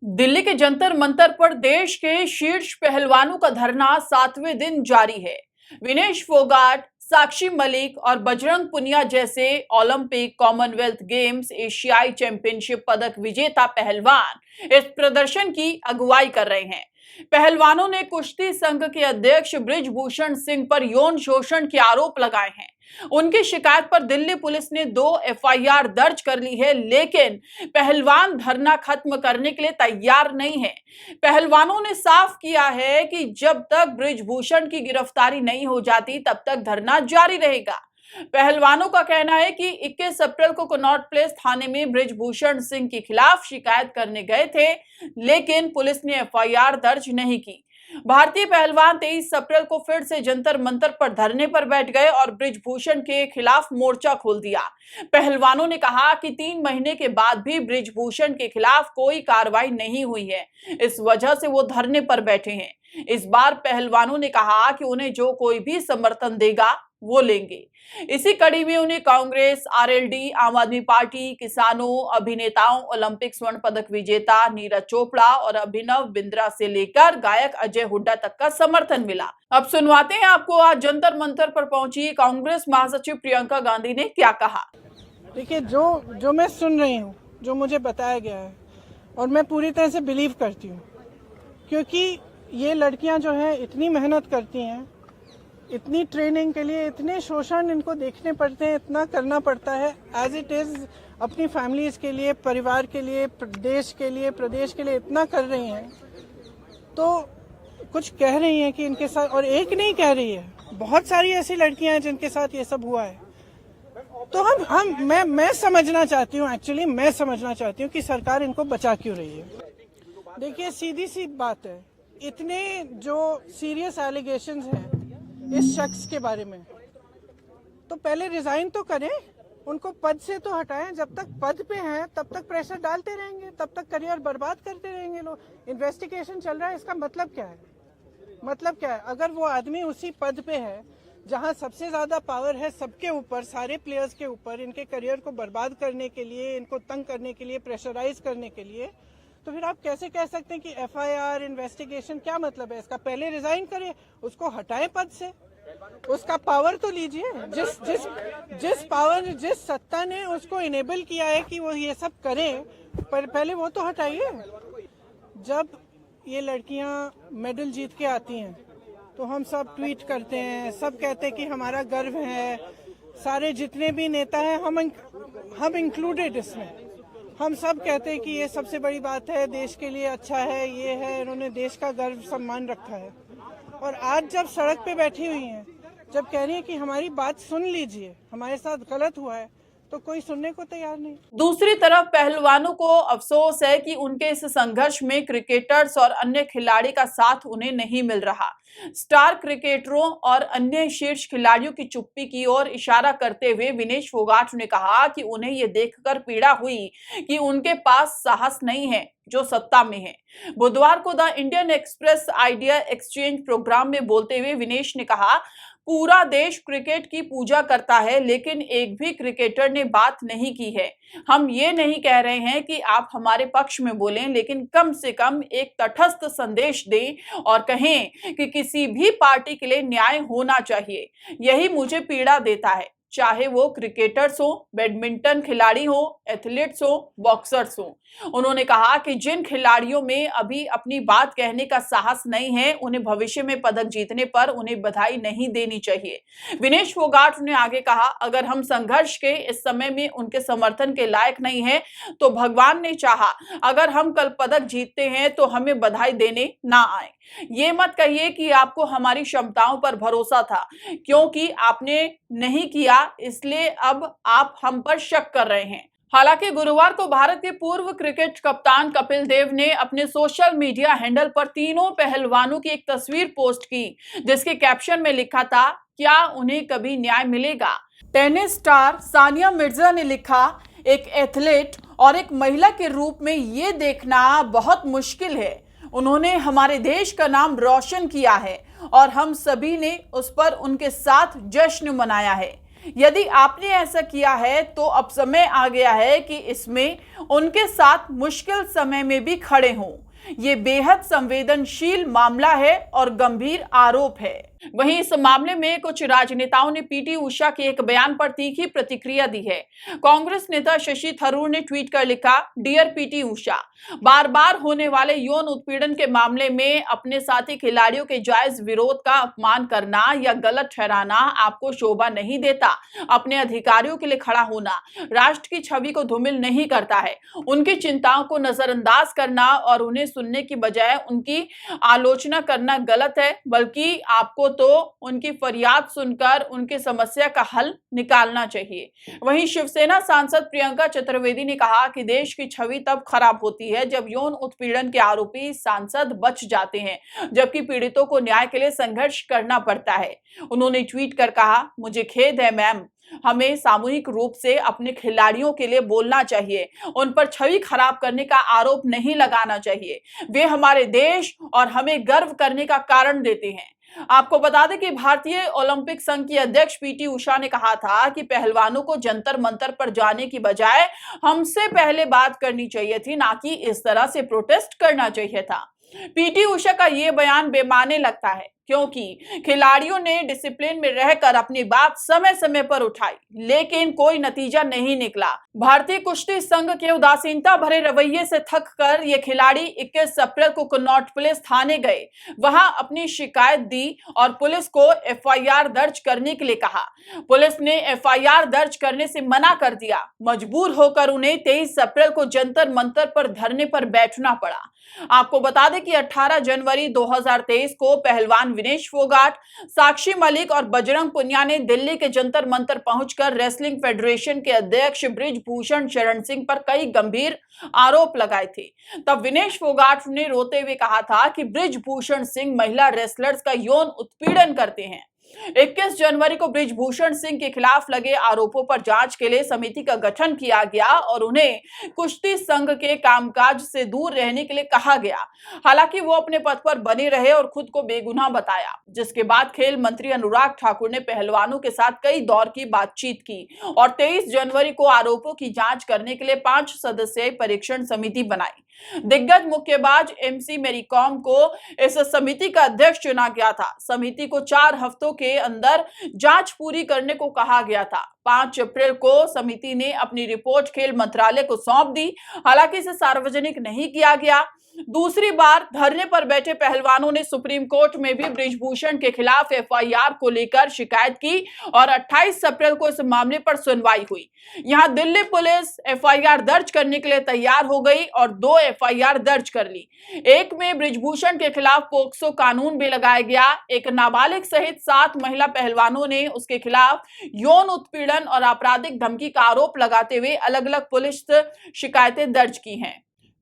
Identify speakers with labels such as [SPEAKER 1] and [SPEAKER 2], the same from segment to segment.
[SPEAKER 1] दिल्ली के जंतर मंतर पर देश के शीर्ष पहलवानों का धरना 7वें दिन जारी है। विनेश फोगाट, साक्षी मलिक और बजरंग पुनिया जैसे ओलंपिक, कॉमनवेल्थ गेम्स, एशियाई चैंपियनशिप पदक विजेता पहलवान इस प्रदर्शन की अगुवाई कर रहे हैं। पहलवानों ने कुश्ती संघ के अध्यक्ष बृजभूषण सिंह पर यौन शोषण के आरोप लगाए हैं। उनकी शिकायत पर दिल्ली पुलिस ने 2 एफआईआर दर्ज कर ली है, लेकिन पहलवान धरना खत्म करने के लिए तैयार नहीं है। पहलवानों ने साफ किया है कि जब तक बृजभूषण की गिरफ्तारी नहीं हो जाती तब तक धरना जारी रहेगा। पहलवानों का कहना है कि 21 अप्रैल को कनॉट प्लेस थाने में बृजभूषण सिंह के खिलाफ शिकायत करने गए थे, लेकिन पुलिस ने एफआईआर दर्ज नहीं की। भारतीय पहलवान 23 अप्रैल को फिर से जंतर मंतर पर धरने पर बैठ गए और बृजभूषण के खिलाफ मोर्चा खोल दिया। पहलवानों ने कहा कि 3 महीने के बाद भी बृजभूषण के खिलाफ कोई कार्रवाई नहीं हुई है, इस वजह से वो धरने पर बैठे हैं। इस बार पहलवानों ने कहा कि उन्हें जो कोई भी समर्थन देगा वो लेंगे। इसी कड़ी में उन्हें कांग्रेस, आरएलडी, आम आदमी पार्टी, किसानों, अभिनेताओं, ओलंपिक स्वर्ण पदक विजेता नीरज चोपड़ा और अभिनव बिंद्रा से लेकर गायक अजय हुड्डा तक का समर्थन मिला। अब सुनवाते हैं आपको आज जंतर मंतर पर पहुंची कांग्रेस महासचिव प्रियंका गांधी ने क्या कहा।
[SPEAKER 2] देखिए, जो मैं सुन रही हूँ, जो मुझे बताया गया है, और मैं पूरी तरह से बिलीव करती हूँ, क्योंकि ये लड़कियां जो हैं इतनी मेहनत करती हैं, इतनी ट्रेनिंग के लिए इतने शोषण इनको देखने पड़ते हैं, इतना करना पड़ता है एज इट इज, अपनी फैमिलीज के लिए, परिवार के लिए, देश के लिए, प्रदेश के लिए इतना कर रही हैं, तो कुछ कह रही हैं कि इनके साथ, और एक नहीं कह रही है, बहुत सारी ऐसी लड़कियां हैं जिनके साथ ये सब हुआ है। तो मैं समझना चाहती हूँ, एक्चुअली मैं समझना चाहती हूँ कि सरकार इनको बचा क्यों रही है। देखिए, सीधी सी बात है, इतने जो सीरियस एलिगेशंस हैं इस शख्स के बारे में, तो पहले रिजाइन तो करें, उनको पद से तो हटाएं। जब तक पद पे हैं तब तक प्रेशर डालते रहेंगे, तब तक करियर बर्बाद करते रहेंगे लोग। इन्वेस्टिगेशन चल रहा है, इसका मतलब क्या है? मतलब क्या है? अगर वो आदमी उसी पद पे है जहां सबसे ज्यादा पावर है सबके ऊपर, सारे प्लेयर्स के ऊपर, इनके करियर को बर्बाद करने के लिए, इनको तंग करने के लिए, प्रेशराइज करने के लिए, तो फिर आप कैसे कह सकते हैं कि एफआईआर, इन्वेस्टिगेशन, क्या मतलब है इसका? पहले रिजाइन करें, उसको हटाएं पद से, उसका पावर तो लीजिए। जिस पावर, जिस सत्ता ने उसको इनेबल किया है कि वो ये सब करे, पर पहले वो तो हटाइए। जब ये लड़कियां मेडल जीत के आती हैं तो हम सब ट्वीट करते हैं, सब कहते हैं कि हमारा गर्व है, सारे जितने भी नेता हैं, हम इंक्लूडेड इसमें, हम सब कहते हैं कि ये सबसे बड़ी बात है, देश के लिए अच्छा है, ये है, इन्होंने देश का गर्व सम्मान रखा है। और आज जब सड़क पे बैठी हुई हैं, जब कह रही हैं कि हमारी बात सुन लीजिए, हमारे साथ गलत हुआ है, तो कोई सुनने को तैयार नहीं।
[SPEAKER 1] दूसरी तरफ पहलवानों को अफसोस है कि उनके इस संघर्ष में क्रिकेटर्स और अन्य खिलाड़ी का साथ उन्हें नहीं मिल रहा। स्टार क्रिकेटरों और अन्य शीर्ष खिलाड़ियों की चुप्पी की ओर इशारा करते हुए विनेश फोगाट ने कहा कि उन्हें यह देखकर पीड़ा हुई कि उनके पास साहस नहीं है जो सत्ता में है। बुधवार को the Indian Express Idea Exchange programme में बोलते हुए विनेश ने कहा, पूरा देश क्रिकेट की पूजा करता है, लेकिन एक भी क्रिकेटर ने बात नहीं की है। हम ये नहीं कह रहे हैं कि आप हमारे पक्ष में बोलें, लेकिन कम से कम एक तटस्थ संदेश दें और कहें कि किसी भी पार्टी के लिए न्याय होना चाहिए। यही मुझे पीड़ा देता है, चाहे वो क्रिकेटर्स हो, बैडमिंटन खिलाड़ी हो, एथलीट्स हो, बॉक्सर्स हो। उन्होंने कहा कि जिन खिलाड़ियों में अभी अपनी बात कहने का साहस नहीं है, उन्हें भविष्य में पदक जीतने पर उन्हें बधाई नहीं देनी चाहिए। विनेश फोगाट ने आगे कहा, अगर हम संघर्ष के इस समय में उनके समर्थन के लायक नहीं है तो भगवान ने चाहा अगर हम कल पदक जीतते हैं तो हमें बधाई देने ना आए। ये मत कहिए कि आपको हमारी क्षमताओं पर भरोसा था, क्योंकि आपने नहीं किया इसलिए अब आप हम पर शक कर रहे हैं। हालांकि गुरुवार को भारत के पूर्व क्रिकेट कप्तान कपिल देव ने अपने सोशल मीडिया हैंडल पर तीनों पहलवानों की एक तस्वीर पोस्ट की, जिसके कैप्शन में लिखा था, क्या उन्हें कभी न्याय मिलेगा। टेनिस स्टार सानिया मिर्जा ने लिखा, एक एथलीट और एक महिला के रूप में ये देखना बहुत मुश्किल है। उन्होंने हमारे देश का नाम रोशन किया है और हम सभी ने उस पर उनके साथ जश्न मनाया है। यदि आपने ऐसा किया है तो अब समय आ गया है कि इसमें उनके साथ मुश्किल समय में भी खड़े हों। ये बेहद संवेदनशील मामला है और गंभीर आरोप है। वहीं इस मामले में कुछ राजनेताओं ने पीटी उषा के एक बयान पर तीखी प्रतिक्रिया दी है। कांग्रेस नेता शशि थरूर ने ट्वीट कर लिखा, डियर पीटी उषा, बार बार होने वाले यौन उत्पीड़न के मामले में अपने साथी खिलाड़ियों के जायज विरोध का अपमान करना या गलत ठहराना आपको शोभा नहीं देता। अपने अधिकारियों के लिए खड़ा होना राष्ट्र की छवि को धूमिल नहीं करता है। उनकी चिंताओं को नजरअंदाज करना और उन्हें सुनने की बजाय उनकी आलोचना करना गलत है, बल्कि आपको तो उनकी फरियाद सुनकर उनकी समस्या का हल निकालना चाहिए। वहीं शिवसेना सांसद प्रियंका चतुर्वेदी ने कहा कि देश की छवि तब खराब होती है जब यौन उत्पीड़न के आरोपी सांसद बच जाते हैं, जबकि पीड़ितों को न्याय के लिए संघर्ष करना पड़ता है। उन्होंने ट्वीट कर कहा, मुझे खेद है मैम, हमें सामूहिक रूप से अपने खिलाड़ियों के लिए बोलना चाहिए। उन पर छवि खराब करने का आरोप नहीं लगाना चाहिए। वे हमारे देश और हमें गर्व करने का कारण देते हैं। आपको बता दें कि भारतीय ओलंपिक संघ की अध्यक्ष पीटी उषा ने कहा था कि पहलवानों को जंतर मंतर पर जाने की बजाय हमसे पहले बात करनी चाहिए थी, ना कि इस तरह से प्रोटेस्ट करना चाहिए था। पीटी उषा का यह बयान बेमाने लगता है क्योंकि खिलाड़ियों ने डिसिप्लिन में रहकर अपनी बात समय समय पर उठाई, लेकिन कोई नतीजा नहीं निकला। भारतीय कुश्ती संघ के उदासीनता भरे रवैये से थक कर ये खिलाड़ी 21 अप्रैल को कन्नौज पुलिस थाने गए, वहां अपनी शिकायत दी और पुलिस को एफआईआर दर्ज करने के लिए कहा। पुलिस ने एफआईआर दर्ज करने से मना कर दिया। मजबूर होकर उन्हें 23 अप्रैल को जंतर मंतर पर धरने पर बैठना पड़ा। आपको बता दें कि 18 जनवरी 2023 को पहलवान विनेश फोगाट, साक्षी मलिक और बजरंग पुनिया ने दिल्ली के जंतर मंतर पहुंचकर रेसलिंग फेडरेशन के अध्यक्ष बृजभूषण शरण सिंह पर कई गंभीर आरोप लगाए थे। तब विनेश फोगाट ने रोते हुए कहा था कि बृजभूषण सिंह महिला रेसलर्स का यौन उत्पीड़न करते हैं। 21 जनवरी को बृजभूषण सिंह के खिलाफ लगे आरोपों पर जांच के लिए समिति का गठन किया गया और उन्हें कुश्ती संघ के कामकाज से दूर रहने के लिए कहा गया। हालांकि वो अपने पद पर बने रहे और खुद को बेगुनाह बताया, जिसके बाद खेल मंत्री अनुराग ठाकुर ने पहलवानों के साथ कई दौर की बातचीत की और 23 जनवरी को आरोपों की जांच करने के लिए 5 सदस्यीय परीक्षण समिति बनाई। दिग्गज मुक्केबाज एमसी मैरी कॉम को इस समिति का अध्यक्ष चुना गया था। समिति को 4 हफ्तों के अंदर जांच पूरी करने को कहा गया था। 5 अप्रैल को समिति ने अपनी रिपोर्ट खेल मंत्रालय को सौंप दी। हालांकि इसे सार्वजनिक नहीं किया गया। दूसरी बार धरने पर बैठे पहलवानों ने सुप्रीम कोर्ट में भी बृजभूषण के खिलाफ एफआईआर को लेकर शिकायत की और 28 अप्रैल को इस मामले पर सुनवाई हुई। यहां दिल्ली पुलिस एफआईआर दर्ज करने के लिए तैयार हो गई और 2 एफआईआर दर्ज कर ली। एक में बृजभूषण के खिलाफ पोक्सो कानून भी लगाया गया। एक नाबालिग सहित 7 महिला पहलवानों ने उसके खिलाफ यौन उत्पीड़न और आपराधिक धमकी का आरोप लगाते हुए अलग अलग पुलिस शिकायतें दर्ज की हैं।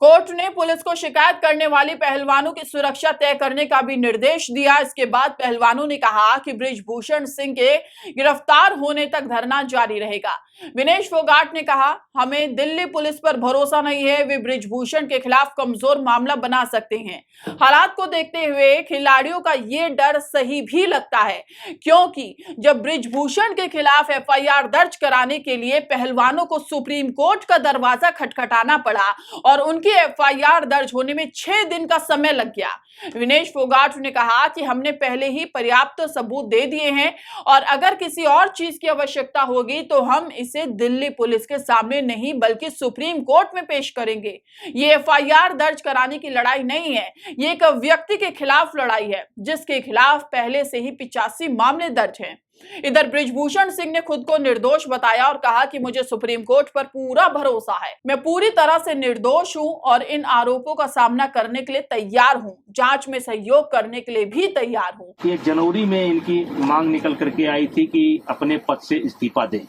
[SPEAKER 1] कोर्ट ने पुलिस को शिकायत करने वाली पहलवानों की सुरक्षा तय करने का भी निर्देश दिया। इसके बाद पहलवानों ने कहा कि बृजभूषण सिंह के गिरफ्तार होने तक धरना जारी रहेगा। विनेश फोगाट ने कहा, हमें दिल्ली पुलिस पर भरोसा नहीं है, वे बृजभूषण के खिलाफ कमजोर मामला बना सकते हैं। हालात को देखते हुए खिलाड़ियों का ये डर सही भी लगता है, क्योंकि जब बृजभूषण के खिलाफ एफआईआर दर्ज कराने के लिए पहलवानों को सुप्रीम कोर्ट का दरवाजा खटखटाना पड़ा और उनकी एफआईआर दर्ज होने में 6 दिन का समय लग गया। विनेश फोगाट ने कहा कि हमने पहले ही पर्याप्त सबूत दे दिए हैं और अगर किसी और चीज की आवश्यकता होगी तो हम इसे दिल्ली पुलिस के सामने नहीं बल्कि सुप्रीम कोर्ट में पेश करेंगे। ये एफआईआर दर्ज कराने की लड़ाई नहीं है, ये एक व्यक्ति के खिलाफ लड़ाई है जिसके खिलाफ पहले से ही 85 मामले दर्ज हैं। इधर बृजभूषण सिंह ने खुद को निर्दोष बताया और कहा कि मुझे सुप्रीम कोर्ट पर पूरा भरोसा है, मैं पूरी तरह से निर्दोष हूं और इन आरोपों का सामना करने के लिए तैयार हूं, जांच में सहयोग करने के लिए भी तैयार हूं।
[SPEAKER 3] ये जनवरी में इनकी मांग निकल करके आई थी कि अपने पद से इस्तीफा दें।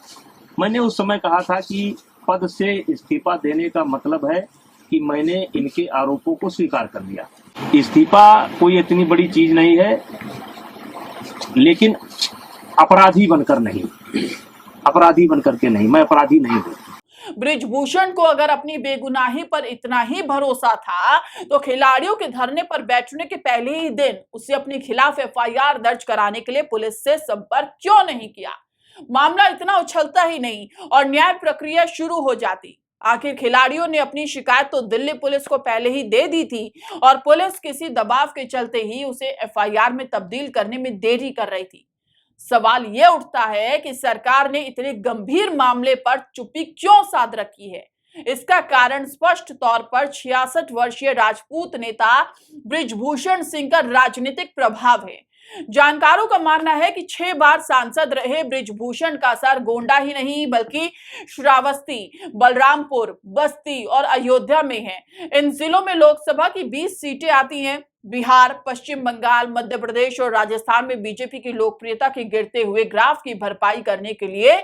[SPEAKER 3] मैंने उस समय कहा था कि पद से इस्तीफा देने का मतलब है कि मैंने इनके आरोपों को स्वीकार कर लिया। इस्तीफा कोई इतनी बड़ी चीज नहीं है, लेकिन अपराधी बनकर नहीं, अपराधी बनकर के नहीं, मैं अपराधी नहीं हूं।
[SPEAKER 1] बृजभूषण को अगर अपनी बेगुनाही पर इतना ही भरोसा था तो खिलाड़ियों के धरने पर बैठने के पहले ही दिन उसे अपने खिलाफ एफआईआर दर्ज कराने के लिए पुलिस से संपर्क क्यों नहीं किया? मामला इतना उछलता ही नहीं और न्याय प्रक्रिया शुरू हो जाती। आखिर खिलाड़ियों ने अपनी शिकायत तो दिल्ली पुलिस को पहले ही दे दी थी और पुलिस किसी दबाव के चलते ही उसे एफआईआर में तब्दील करने में देरी कर रही थी। सवाल यह उठता है कि सरकार ने इतने गंभीर मामले पर चुप्पी क्यों साध रखी है। इसका कारण स्पष्ट तौर पर 66 वर्षीय राजपूत नेता बृजभूषण सिंह का राजनीतिक प्रभाव है। जानकारों का मानना है कि 6 बार सांसद रहे बृजभूषण का असर गोंडा ही नहीं बल्कि श्रावस्ती, बलरामपुर, बस्ती और अयोध्या में है। इन जिलों में लोकसभा की 20 सीटें आती हैं। बिहार, पश्चिम बंगाल, मध्य प्रदेश और राजस्थान में बीजेपी की लोकप्रियता के गिरते हुए ग्राफ की भरपाई करने के लिए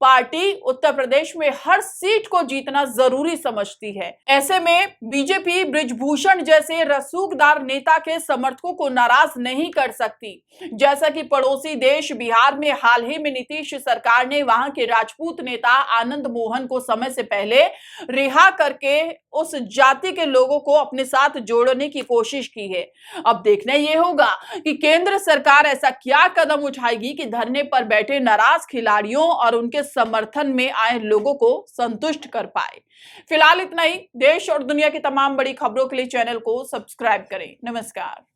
[SPEAKER 1] पार्टी उत्तर प्रदेश में हर सीट को जीतना जरूरी समझती है। ऐसे में बीजेपी बृजभूषण जैसे रसूखदार नेता के समर्थकों को नाराज नहीं कर सकती। जैसा कि पड़ोसी देश बिहार में हाल ही में नीतीश सरकार ने वहां के राजपूत नेता आनंद मोहन को समय से पहले रिहा करके उस जाति के लोगों को अपने साथ जोड़ने की कोशिश की है। अब देखना यह होगा कि केंद्र सरकार ऐसा क्या कदम उठाएगी कि धरने पर बैठे नाराज खिलाड़ियों और उनके समर्थन में आए लोगों को संतुष्ट कर पाए। फिलहाल इतना ही। देश और दुनिया की तमाम बड़ी खबरों के लिए चैनल को सब्सक्राइब करें। नमस्कार।